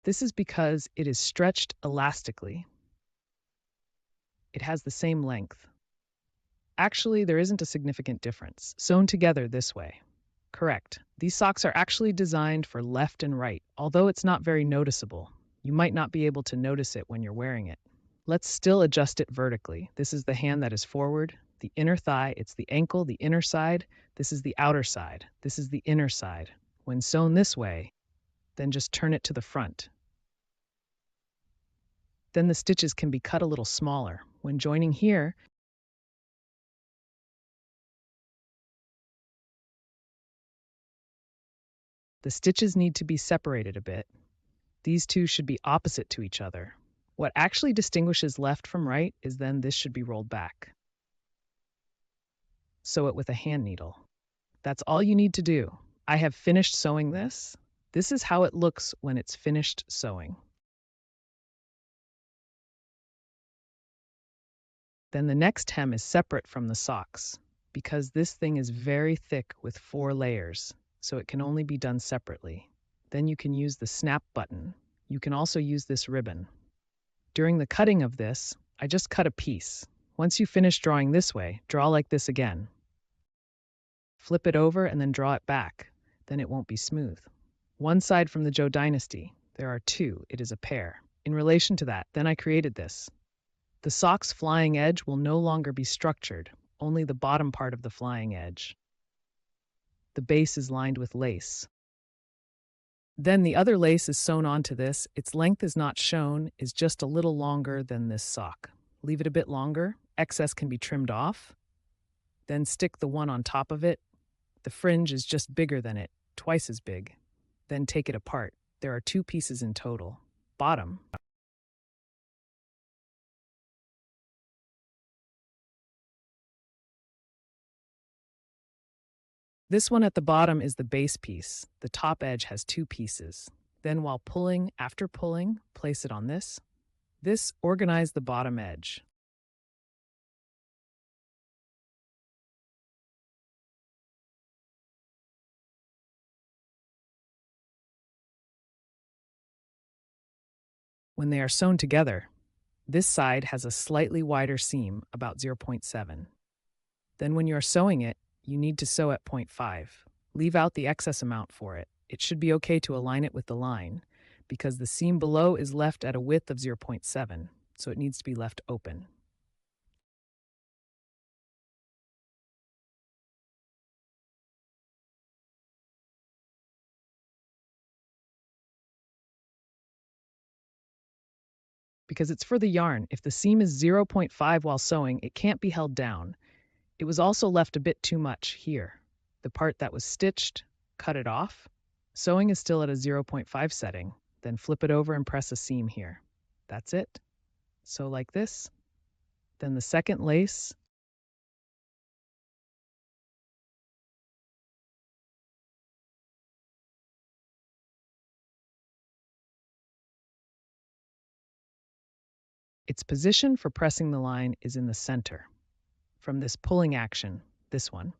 This is because it is stretched elastically. It has the same length. Actually, there isn't a significant difference. Sewn together this way. Correct. These socks are actually designed for left and right, although it's not very noticeable. You might not be able to notice it when you're wearing it. Let's still adjust it vertically. This is the hand that is forward, the inner thigh, it's the ankle, the inner side. This is the outer side. This is the inner side. When sewn this way, then just turn it to the front. Then the stitches can be cut a little smaller. When joining here, The stitches need to be separated a bit. These two should be opposite to each other. What actually distinguishes left from right is then this should be rolled back. Sew it with a hand needle. That's all you need to do. I have finished sewing this. This is how it looks when it's finished sewing. Then the next hem is separate from the socks because this thing is very thick with 4 layers, so it can only be done separately. Then you can use the snap button. You can also use this ribbon. During the cutting of this, I just cut a piece. Once you finish drawing this way, draw like this again. Flip it over and then draw it back. Then it won't be smooth. One side from the Zhou dynasty. There are 2. It is a pair. In relation to that, then I created this. The sock's flying edge will no longer be structured, only the bottom part of the flying edge. The base is lined with lace. Then the other lace is sewn onto this. Its length is not shown, is just a little longer than this sock. Leave it a bit longer. Excess can be trimmed off. Then stick the one on top of it. The fringe is just bigger than it, twice as big. Then take it apart. There are 2 pieces in total. Bottom. This one at the bottom is the base piece. The top edge has 2 pieces. Then while pulling, after pulling, place it on this. This organize the bottom edge. When they are sewn together, this side has a slightly wider seam, about 0.7. Then when you are sewing it, you need to sew at 0.5. Leave out the excess amount for it. It should be okay to align it with the line, because the seam below is left at a width of 0.7, so it needs to be left open. Because it's for the yarn, if the seam is 0.5 while sewing, it can't be held down. It was also left a bit too much here. The part that was stitched, cut it off. Sewing is still at a 0.5 setting. Then flip it over and press a seam here. That's it. Sew like this. Then the second lace. Its position for pressing the line is in the center. From this pulling action, this one.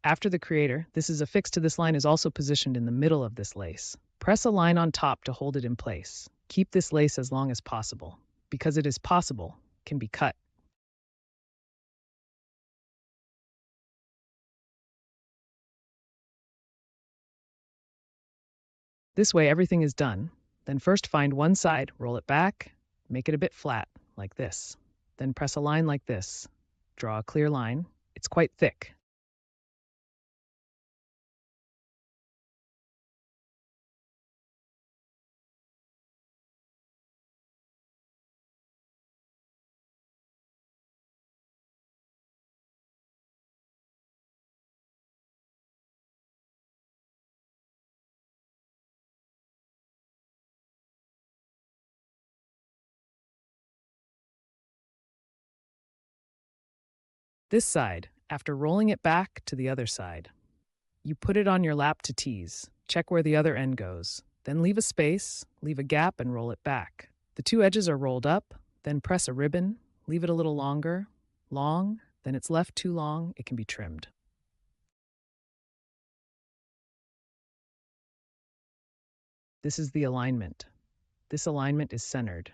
After the creator, this is affixed to this line is also positioned in the middle of this lace. Press a line on top to hold it in place. Keep this lace as long as possible. Because it is possible, it can be cut. This way everything is done. Then first find one side, roll it back, make it a bit flat, like this. Then press a line like this. Draw a clear line. It's quite thick. This side, after rolling it back to the other side. You put it on your lap to tease. Check where the other end goes. Then leave a space, leave a gap, and roll it back. The 2 edges are rolled up, then press a ribbon, leave it a little longer, long, then it's left too long, it can be trimmed. This is the alignment. This alignment is centered.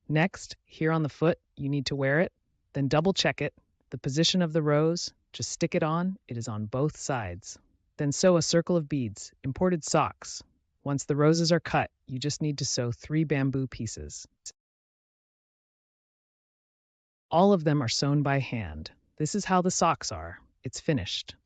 Next, here on the foot, you need to wear it, then double check it. The position of the rose, just stick it on, it is on both sides. Then sew a circle of beads, imported socks. Once the roses are cut, you just need to sew 3 bamboo pieces. All of them are sewn by hand. This is how the socks are. It's finished.